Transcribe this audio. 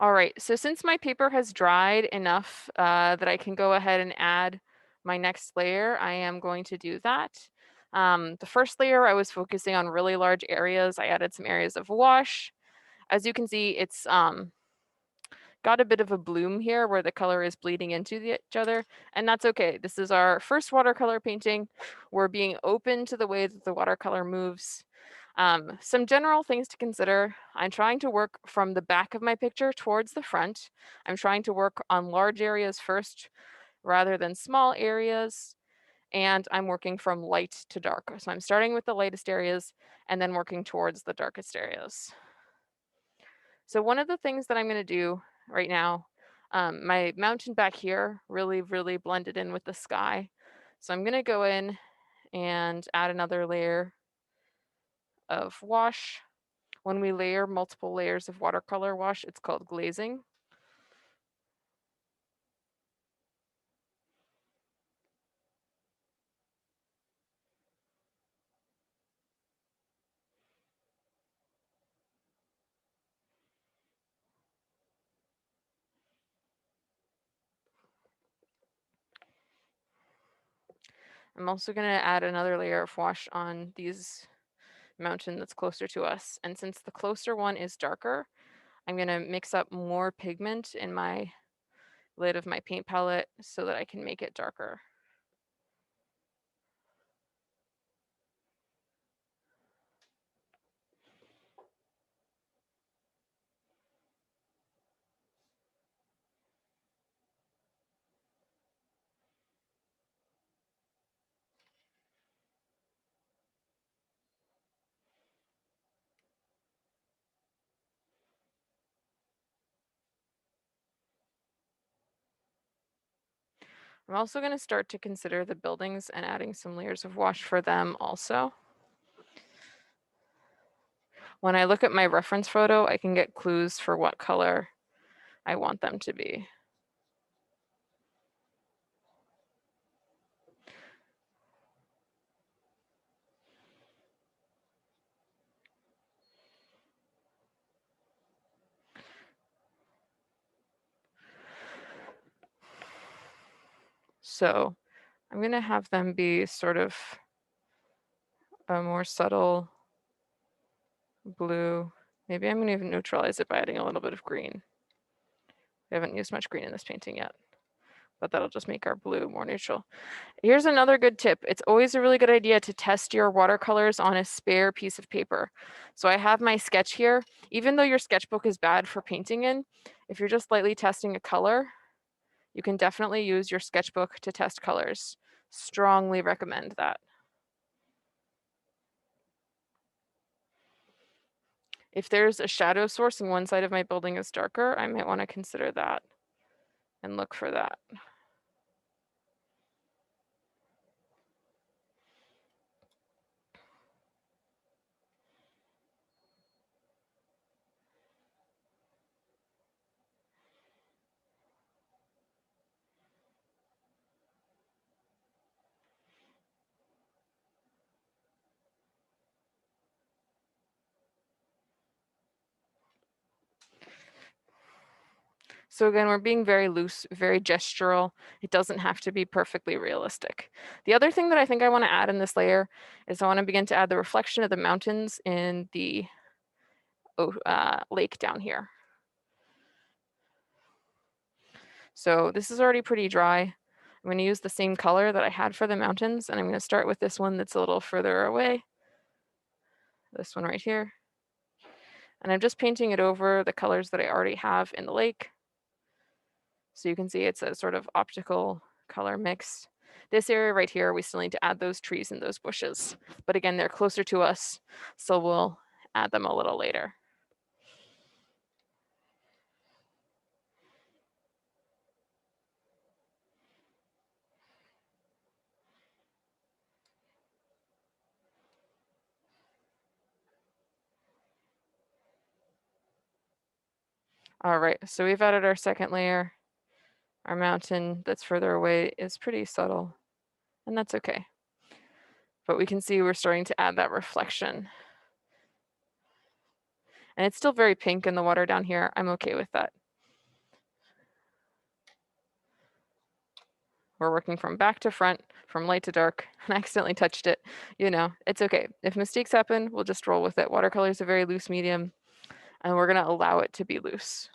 All right, so since my paper has dried enough that I can go ahead and add my next layer, I am going to do that. The first layer, I was focusing on really large areas. I added some areas of wash. As you can see, it's got a bit of a bloom here where the color is bleeding into each other, and that's okay. This is our first watercolor painting. We're being open to the way that the watercolor moves. Some general things to consider. I'm trying to work from the back of my picture towards the front. I'm trying to work on large areas first rather than small areas. And I'm working from light to dark. So I'm starting with the lightest areas and then working towards the darkest areas. So one of the things that I'm going to do right now, my mountain back here really blended in with the sky. So I'm going to go in and add another layer of wash. When we layer multiple layers of watercolor wash, it's called glazing. I'm also going to add another layer of wash on these mountain that's closer to us. And since the closer one is darker, I'm going to mix up more pigment in my lid of my paint palette so that I can make it darker. I'm also going to start to consider the buildings and adding some layers of wash for them also. When I look at my reference photo, I can get clues for what color I want them to be. So I'm going to have them be sort of a more subtle blue. Maybe I'm going to even neutralize it by adding a little bit of green. I haven't used much green in this painting yet, but that'll just make our blue more neutral. Here's another good tip. It's always a really good idea to test your watercolors on a spare piece of paper. So I have my sketch here. Even though your sketchbook is bad for painting in, if you're just lightly testing a color, you can definitely use your sketchbook to test colors. Strongly recommend that. If there's a shadow source and one side of my building is darker, I might want to consider that and look for that. So again, we're being very loose, very gestural. It doesn't have to be perfectly realistic. The other thing that I think I want to add in this layer is I want to begin to add the reflection of the mountains in the lake down here. So this is already pretty dry. I'm going to use the same color that I had for the mountains, and I'm going to start with this one that's a little further away. This one right here. And I'm just painting it over the colors that I already have in the lake. So you can see it's a sort of optical color mix. This area right here, we still need to add those trees and those bushes. But again, they're closer to us, so we'll add them a little later. All right, so we've added our second layer. Our mountain that's further away is pretty subtle, and that's okay. But we can see we're starting to add that reflection. And it's still very pink in the water down here. I'm okay with that. We're working from back to front, from light to dark, and I accidentally touched it. It's okay. If mistakes happen, we'll just roll with it. Watercolor is a very loose medium, and we're gonna allow it to be loose.